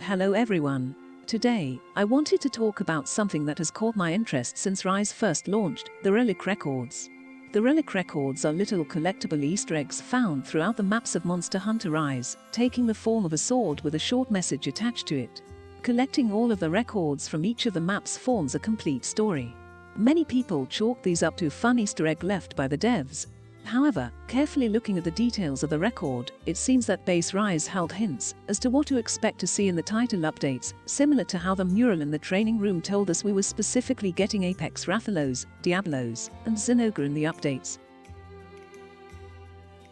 hello everyone. Today, I wanted to talk about something that has caught my interest since Rise first launched, the Relic Records. The Relic Records are little collectible Easter eggs found throughout the maps of Monster Hunter Rise, taking the form of a sword with a short message attached to it. Collecting all of the records from each of the maps forms a complete story. Many people chalk these up to fun Easter egg left by the devs. However, carefully looking at the details of the record, it seems that base Rise held hints as to what to expect to see in the title updates, similar to how the mural in the training room told us we were specifically getting Apex Rathalos, Diablos, and Zinogre in the updates.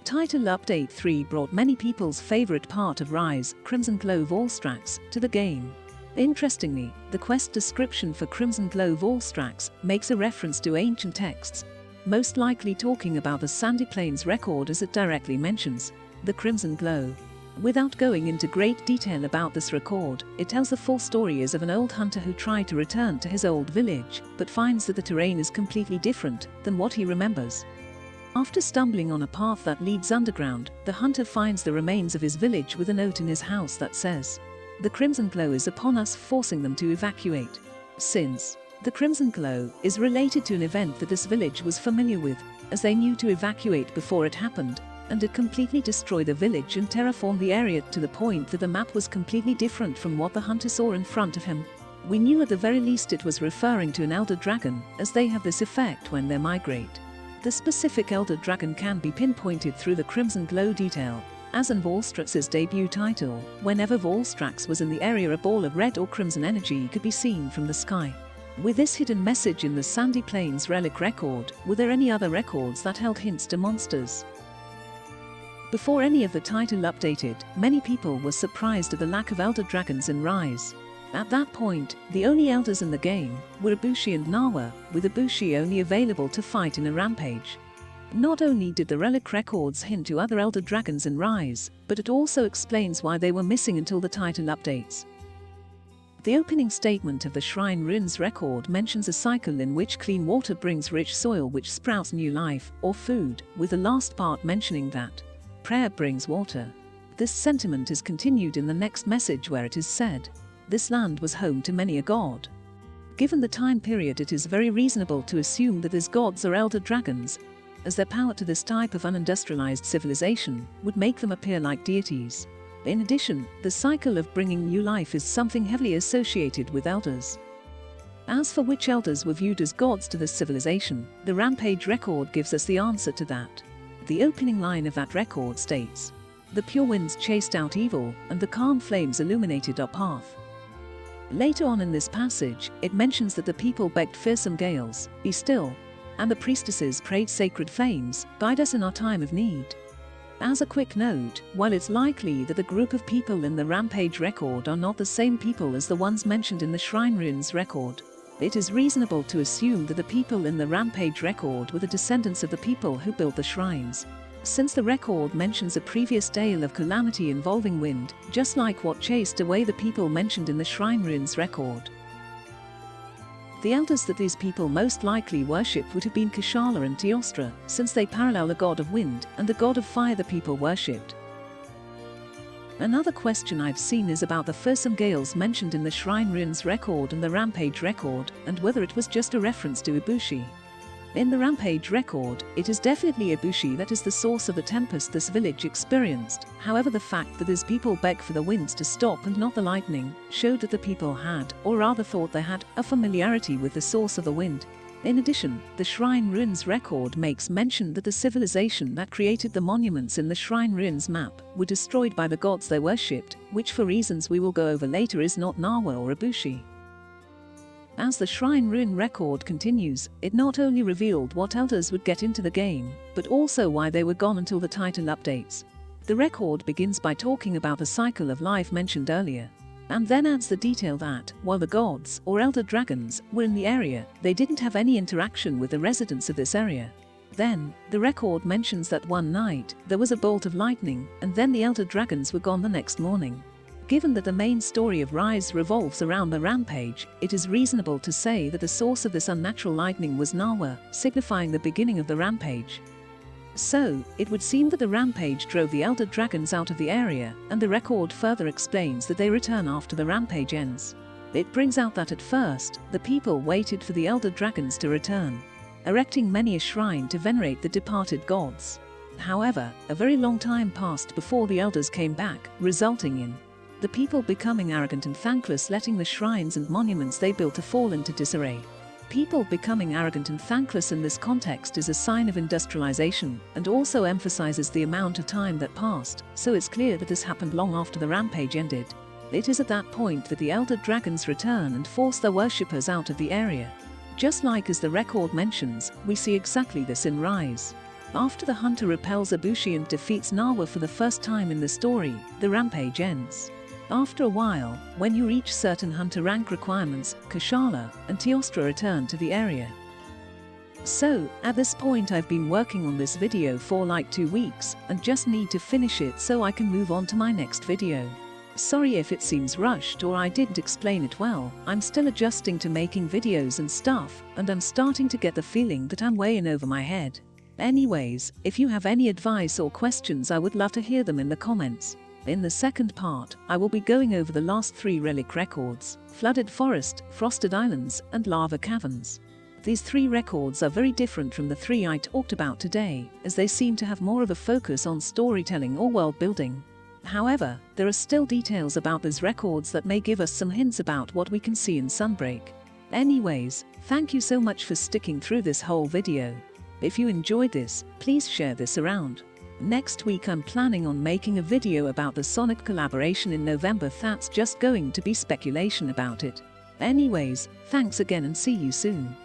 Title Update 3 brought many people's favorite part of Rise, Crimson Clove Allstrax, to the game. Interestingly, the quest description for Crimson Clove Allstrax makes a reference to ancient texts, most likely talking about the Sandy Plains record, as it directly mentions the Crimson Glow. Without going into great detail about this record, it tells the full story as of an old hunter who tried to return to his old village, but finds that the terrain is completely different than what he remembers. After stumbling on a path that leads underground, the hunter finds the remains of his village with a note in his house that says, "The Crimson Glow is upon us," forcing them to evacuate. Since the Crimson Glow is related to an event that this village was familiar with, as they knew to evacuate before it happened, and it completely destroyed the village and terraformed the area to the point that the map was completely different from what the hunter saw in front of him. We knew at the very least it was referring to an Elder Dragon, as they have this effect when they migrate. The specific Elder Dragon can be pinpointed through the Crimson Glow detail, as in Volstrax's debut title. Whenever Volstrax was in the area, a ball of red or crimson energy could be seen from the sky. With this hidden message in the Sandy Plains Relic record, were there any other records that held hints to monsters? Before any of the title updated, many people were surprised at the lack of Elder Dragons in Rise. At that point, the only Elders in the game were Ibushi and Nawa, with Ibushi only available to fight in a rampage. Not only did the Relic records hint to other Elder Dragons in Rise, but it also explains why they were missing until the title updates. The opening statement of the Shrine Ruins record mentions a cycle in which clean water brings rich soil which sprouts new life, or food, with the last part mentioning that prayer brings water. This sentiment is continued in the next message where it is said, "This land was home to many a god." Given the time period, it is very reasonable to assume that these gods are Elder Dragons, as their power to this type of unindustrialized civilization would make them appear like deities. In addition, the cycle of bringing new life is something heavily associated with elders. As for which elders were viewed as gods to this civilization, the Rampage record gives us the answer to that. The opening line of that record states, "The pure winds chased out evil, and the calm flames illuminated our path." Later on in this passage, it mentions that the people begged fearsome gales, "Be still," and the priestesses prayed sacred flames, "Guide us in our time of need." As a quick note, while it's likely that the group of people in the Rampage record are not the same people as the ones mentioned in the Shrine Ruins record, it is reasonable to assume that the people in the Rampage record were the descendants of the people who built the shrines. Since the record mentions a previous tale of calamity involving wind, just like what chased away the people mentioned in the Shrine Ruins record. The elders that these people most likely worshipped would have been Kushala and Teostra, since they parallel the god of wind and the god of fire the people worshipped. Another question I've seen is about the fearsome gales mentioned in the Shrine Ruins record and the Rampage record, and whether it was just a reference to Ibushi. In the Rampage record, it is definitely Ibushi that is the source of the tempest this village experienced. However, the fact that his people begged for the winds to stop and not the lightning showed that the people had, or rather thought they had, a familiarity with the source of the wind. In addition, the Shrine Ruins record makes mention that the civilization that created the monuments in the Shrine Ruins map were destroyed by the gods they worshipped, which for reasons we will go over later is not Nawa or Ibushi. As the Shrine Ruin record continues, it not only revealed what elders would get into the game, but also why they were gone until the title updates. The record begins by talking about the cycle of life mentioned earlier, and then adds the detail that, while the gods, or Elder Dragons, were in the area, they didn't have any interaction with the residents of this area. Then, the record mentions that one night, there was a bolt of lightning, and then the Elder Dragons were gone the next morning. Given that the main story of Rise revolves around the Rampage, it is reasonable to say that the source of this unnatural lightning was Nawa, signifying the beginning of the Rampage. So, it would seem that the rampage drove the elder dragons out of the area, and the record further explains that they return after the rampage ends. It brings out that at first, the people waited for the elder dragons to return, erecting many a shrine to venerate the departed gods. However, a very long time passed before the elders came back, resulting in the people becoming arrogant and thankless, letting the shrines and monuments they built to fall into disarray. People becoming arrogant and thankless in this context is a sign of industrialization, and also emphasizes the amount of time that passed, so it's clear that this happened long after the rampage ended. It is at that point that the elder dragons return and force their worshippers out of the area. Just like as the record mentions, we see exactly this in Rise. After the hunter repels Ibushi and defeats Nawa for the first time in the story, the rampage ends. After a while, when you reach certain hunter rank requirements, Kushala and Teostra return to the area. So, at this point I've been working on this video for like 2 weeks, and just need to finish it so I can move on to my next video. Sorry if it seems rushed or I didn't explain it well, I'm still adjusting to making videos and stuff, and I'm starting to get the feeling that I'm way in over my head. Anyways, if you have any advice or questions I would love to hear them in the comments. In the second part, I will be going over the last 3 Relic Records: Flooded Forest, Frosted Islands, and Lava Caverns. These 3 records are very different from the 3 I talked about today, as they seem to have more of a focus on storytelling or world building. However, there are still details about these records that may give us some hints about what we can see in Sunbreak. Anyways, thank you so much for sticking through this whole video. If you enjoyed this, please share this around. Next week I'm planning on making a video about the Sonic collaboration in November. That's just going to be speculation about it. Anyways, thanks again and see you soon.